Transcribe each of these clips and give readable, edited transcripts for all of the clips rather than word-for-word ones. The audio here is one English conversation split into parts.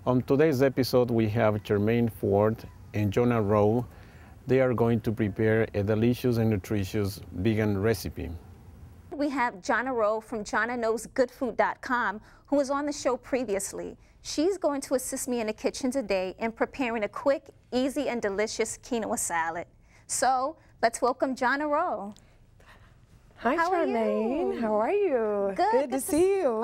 On today's episode, we have Chermaine Ford and Johnna Rowe. They are going to prepare a delicious and nutritious vegan recipe. We have Johnna Rowe from JohnnaKnowsGoodFood.com, who was on the show previously. She's going to assist me in the kitchen today in preparing a quick, easy, and delicious quinoa salad. So let's welcome Johnna Rowe. Hi, Chermaine. How are you? Good to see you.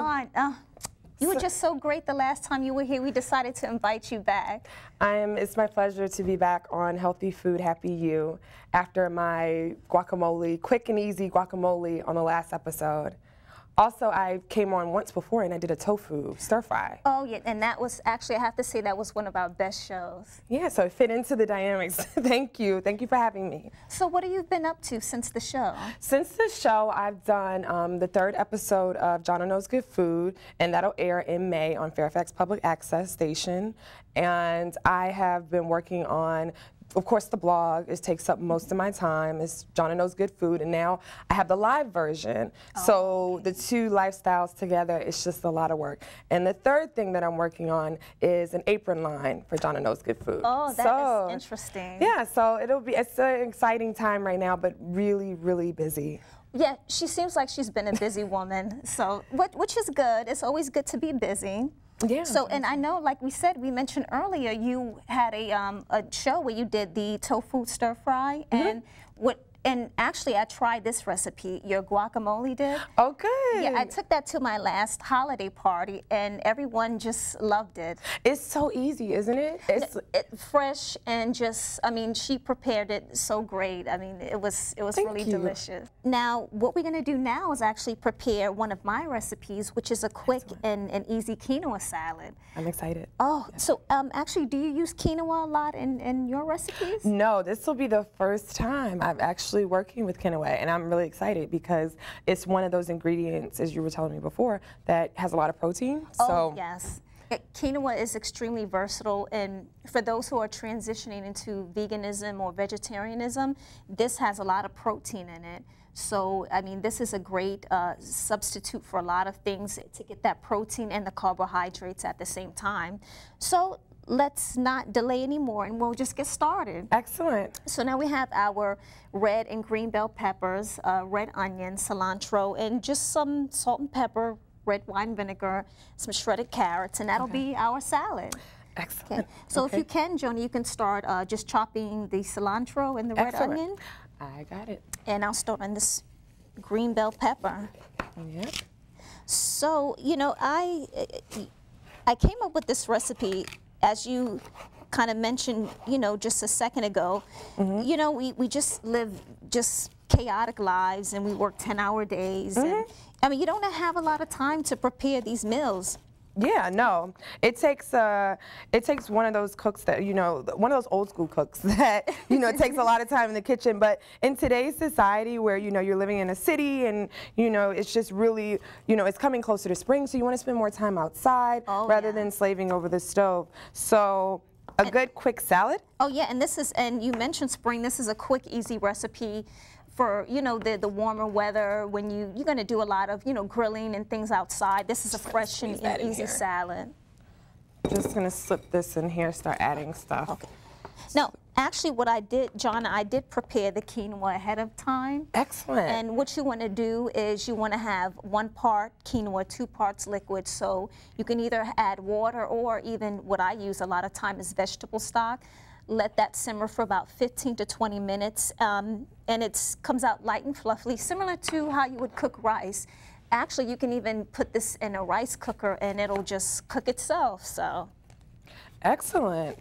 You were just so great the last time you were here. We decided to invite you back. It's my pleasure to be back on Healthy Food, Happy You after my guacamole, quick and easy guacamole on the last episode. Also, I came on once before and I did a tofu stir fry. Oh yeah, and that was actually, I have to say, that was one of our best shows. Yeah, so it fit into the dynamics. Thank you for having me. So what have you been up to since the show? Since the show, I've done the 3rd episode of Johnna Knows Good Food, and that'll air in May on Fairfax Public Access Station. And I have been working on, of course, the blog. It takes up most of my time. It's Johnna Knows Good Food, and now I have the live version. So the two lifestyles together, it's just a lot of work. And the 3rd thing that I'm working on is an apron line for Johnna Knows Good Food. Oh, that is interesting. Yeah, so it's an exciting time right now, but really, really busy. Yeah, she seems like she's been a busy woman, so which is good. It's always good to be busy. Yeah. So, and I know, like we mentioned earlier, you had a show where you did the tofu stir fry, and actually I tried this recipe, your guacamole did. Oh, good. Yeah, I took that to my last holiday party, and everyone just loved it. It's so easy, isn't it? It's fresh and just, I mean, she prepared it so great. I mean, it was really delicious. Now, what we're gonna do now is actually prepare one of my recipes, which is a quick and easy quinoa salad. I'm excited. Oh, yeah. So actually, do you use quinoa a lot in your recipes? No, this will be the first time I've actually working with quinoa, and I'm really excited because it's one of those ingredients, as you were telling me before, that has a lot of protein. Oh, yes. Quinoa is extremely versatile, and for those who are transitioning into veganism or vegetarianism, this has a lot of protein in it. So, I mean, this is a great substitute for a lot of things to get that protein and the carbohydrates at the same time. So, let's not delay anymore, and we'll just get started. Excellent. So now we have our red and green bell peppers, red onion, cilantro, and just some salt and pepper, red wine vinegar, some shredded carrots, and that'll be our salad. Excellent. Okay. So if you can, Johnny, you can start just chopping the cilantro and the red onion. I got it. And I'll start on this green bell pepper. Yep. So, you know, I came up with this recipe, as you kind of mentioned, you know, just a second ago. You know, we just live just chaotic lives, and we work 10-hour days. And, I mean, you don't have a lot of time to prepare these meals. Yeah, no. It takes one of those cooks that, you know, one of those old school cooks that, you know, it takes a lot of time in the kitchen. But in today's society where, you know, you're living in a city and, you know, it's just really, you know, it's coming closer to spring, so you want to spend more time outside rather than slaving over the stove. So a good quick salad. Oh yeah, and this is, and you mentioned spring, this is a quick, easy recipe for, you know, the warmer weather when you're going to do a lot of, you know, grilling and things outside. This is a fresh and easy salad. Just going to slip this in here, start adding stuff. Okay. Now, actually what I did, Johnna, I did prepare the quinoa ahead of time. Excellent. And what you want to do is you want to have 1 part quinoa, 2 parts liquid. So you can either add water, or even what I use a lot of time is vegetable stock. Let that simmer for about 15 to 20 minutes, and it comes out light and fluffy, similar to how you would cook rice. Actually, you can even put this in a rice cooker, and it'll just cook itself. So, excellent.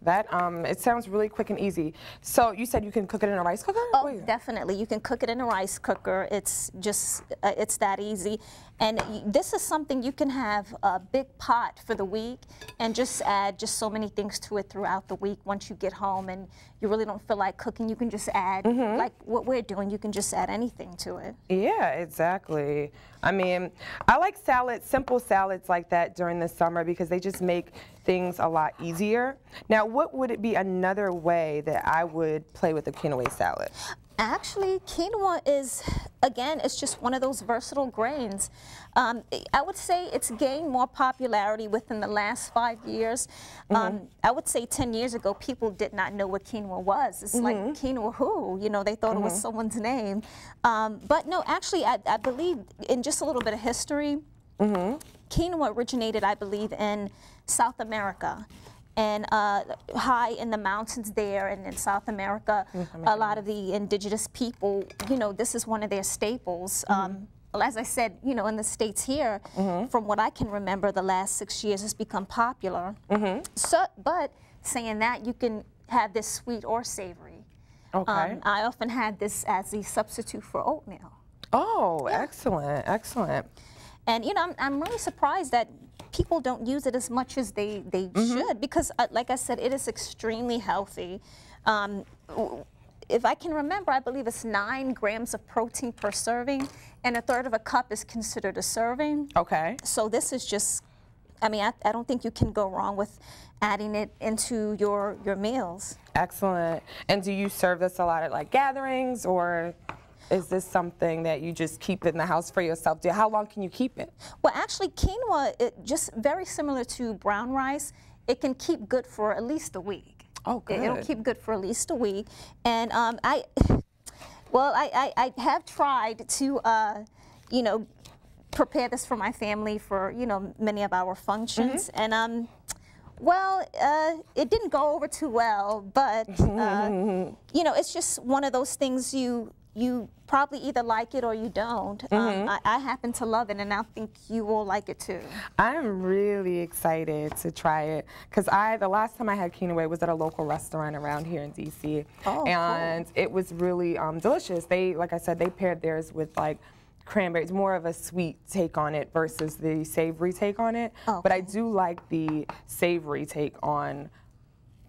That it sounds really quick and easy. So you said you can cook it in a rice cooker? Oh, definitely. You can cook it in a rice cooker. It's just it's that easy. And this is something you can have a big pot for the week and just add just so many things to it throughout the week. Once you get home and you really don't feel like cooking, you can just add, like what we're doing, you can just add anything to it. Yeah, exactly. I mean, I like salads, simple salads like that during the summer because they just make things a lot easier. Now, what would it be another way that I would play with a quinoa salad? Actually, quinoa is, again, it's just one of those versatile grains. I would say it's gained more popularity within the last 5 years. I would say 10 years ago, people did not know what quinoa was. It's like, quinoa who? You know, they thought it was someone's name. But no, actually, I believe in just a little bit of history, quinoa originated, I believe, in South America. And high in the mountains there and in South America, a lot of the indigenous people, you know, this is one of their staples. Well, as I said, you know, in the States here, from what I can remember, the last 6 years has become popular. So, but saying that, you can have this sweet or savory. Okay. I often had this as a substitute for oatmeal. Oh, excellent, excellent. And, you know, I'm really surprised that people don't use it as much as they should because, like I said, it is extremely healthy. If I can remember, I believe it's 9 grams of protein per serving, and 1/3 of a cup is considered a serving. Okay. So this is just, I mean, I don't think you can go wrong with adding it into your meals. Excellent. And do you serve this a lot at like gatherings, or is this something that you just keep in the house for yourself? How long can you keep it? Well, actually, quinoa, just very similar to brown rice, it can keep good for at least a week. Oh, good. It'll keep good for at least a week. And I have tried to, you know, prepare this for my family for, you know, many of our functions. And well, it didn't go over too well, but, you know, it's just one of those things you probably either like it or you don't. I happen to love it, and I think you will like it too. I'm really excited to try it because the last time I had quinoa was at a local restaurant around here in DC, and cool. It was really delicious. They, like I said, they paired theirs with like cranberries, more of a sweet take on it versus the savory take on it. But I do like the savory take on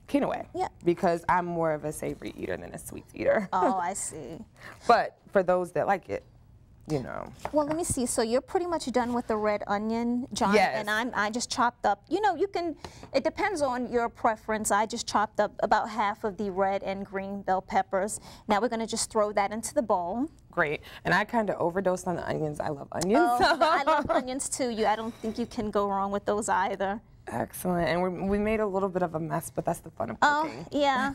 quinoa, because I'm more of a savory eater than a sweet eater. Oh, I see. But for those that like it, you know. Well, let me see. So you're pretty much done with the red onion, John. Yes. And I just chopped up, you know, you can, it depends on your preference. I just chopped up about half of the red and green bell peppers. Now we're going to just throw that into the bowl. Great. And I kind of overdosed on the onions. I love onions. Oh, I love onions too. I don't think you can go wrong with those either. Excellent. And we made a little bit of a mess, but that's the fun of cooking. Oh, yeah.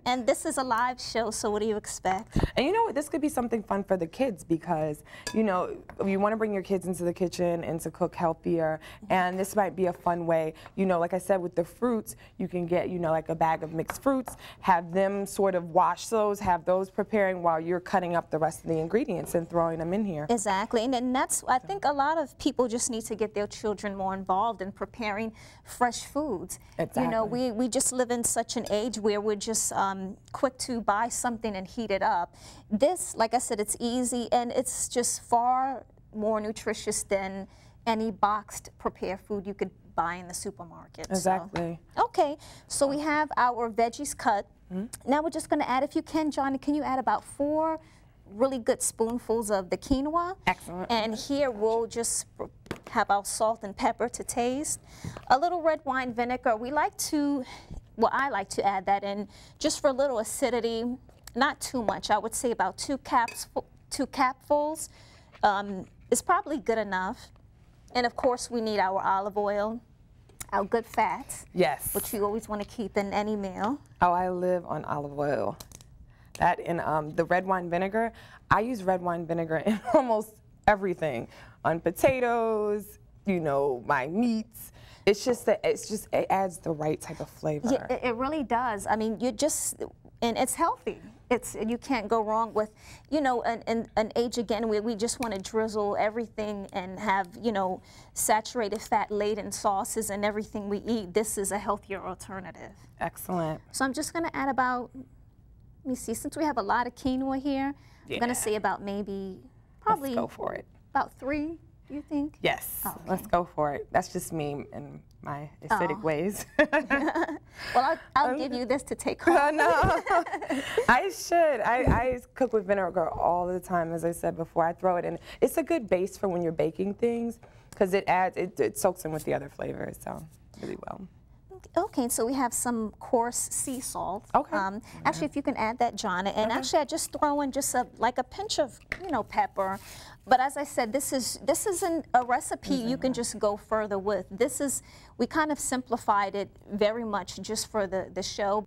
And this is a live show, so what do you expect? And you know what? This could be something fun for the kids because, you know, you want to bring your kids into the kitchen and to cook healthier. And this might be a fun way. You know, like I said, with the fruits, you can get, you know, like a bag of mixed fruits, have them sort of wash those, have those preparing while you're cutting up the rest of the ingredients and throwing them in here. Exactly. And that's, I think a lot of people just need to get their children more involved in preparing fresh foods. Exactly. You know, we just live in such an age where we're just quick to buy something and heat it up. This, like I said, it's easy and it's just far more nutritious than any boxed prepared food you could buy in the supermarket. Exactly. So, okay, so we have our veggies cut. Now we're just going to add, if you can, Johnny, can you add about 4 really good spoonfuls of the quinoa? Excellent. And here we'll just have our salt and pepper to taste. A little red wine vinegar. We like to, well, I like to add that in just for a little acidity, not too much. I would say about 2 capfuls is probably good enough. And of course, we need our olive oil, our good fats. Yes. Which you always want to keep in any meal. Oh, I live on olive oil. That and the red wine vinegar. I use red wine vinegar in almost everything. On potatoes, you know, my meats. It's just that it adds the right type of flavor. Yeah, it really does. I mean, and it's healthy. You can't go wrong with, you know, an age again where we just want to drizzle everything and have, you know, saturated fat-laden sauces and everything we eat. This is a healthier alternative. Excellent. So I'm just going to add about, let me see, since we have a lot of quinoa here, I'm going to say about probably Let's go for it. About 3. you think? Yes, Oh, okay. let's go for it. That's just me and my acidic ways. Well, I'll give you this to take home. No, I should. I cook with vinegar all the time, as I said before. I throw it in. It's a good base for when you're baking things because it soaks in with the other flavors, so really well. Okay, so we have some coarse sea salt. Okay. Actually, if you can add that, Johnna, and actually I just throw in just like a pinch of, pepper. But as I said, this isn't a recipe you can just go further with. We kind of simplified it very much just for the show.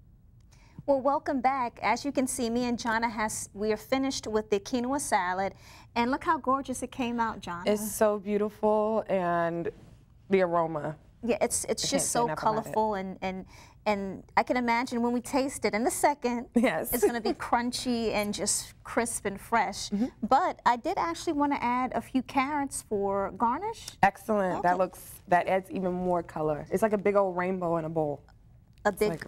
Well, welcome back. As you can see, me and Johnna we are finished with the quinoa salad, and look how gorgeous it came out, Johnna. It's so beautiful, and the aroma. Yeah, it's just so colorful, and I can imagine when we taste it in a second, yes, it's going to be crunchy and just crisp and fresh. But I did actually want to add a few carrots for garnish. Excellent. Okay. That adds even more color. It's like a big old rainbow in a bowl. A big,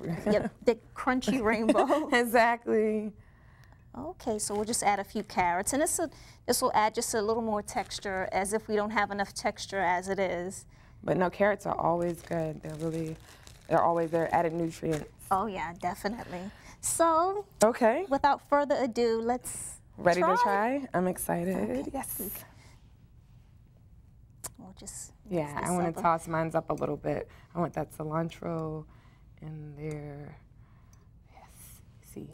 big crunchy rainbow. Exactly. Okay, so we'll just add a few carrots, and this will add just a little more texture, as if we don't have enough texture as it is. But no, carrots are always good. They're added nutrients. Oh yeah, definitely. So, okay. Without further ado, let's Ready try. to try? I'm excited. Okay. Yes. We'll just yeah, I want to toss mine up a little bit. I want that cilantro in there. Yes. See.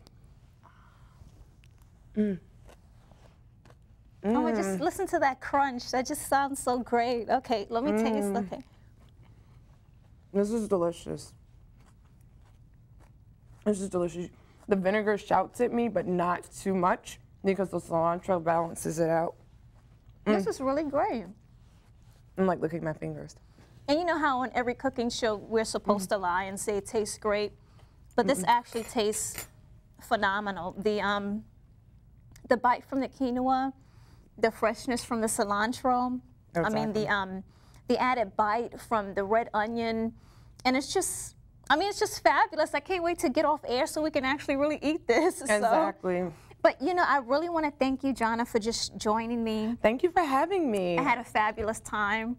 Oh, just listen to that crunch. That just sounds so great. Okay, let me taste. Okay. This is delicious. This is delicious. The vinegar shouts at me, but not too much because the cilantro balances it out. This is really great. I'm like looking at my fingers. And you know how on every cooking show we're supposed to lie and say it tastes great, but this actually tastes phenomenal. The bite from the quinoa, the freshness from the cilantro. Exactly. I mean the added bite from the red onion, and it's just fabulous. I can't wait to get off air so we can actually really eat this. Exactly. But I really want to thank you, Johnna, for just joining me. Thank you for having me. I had a fabulous time.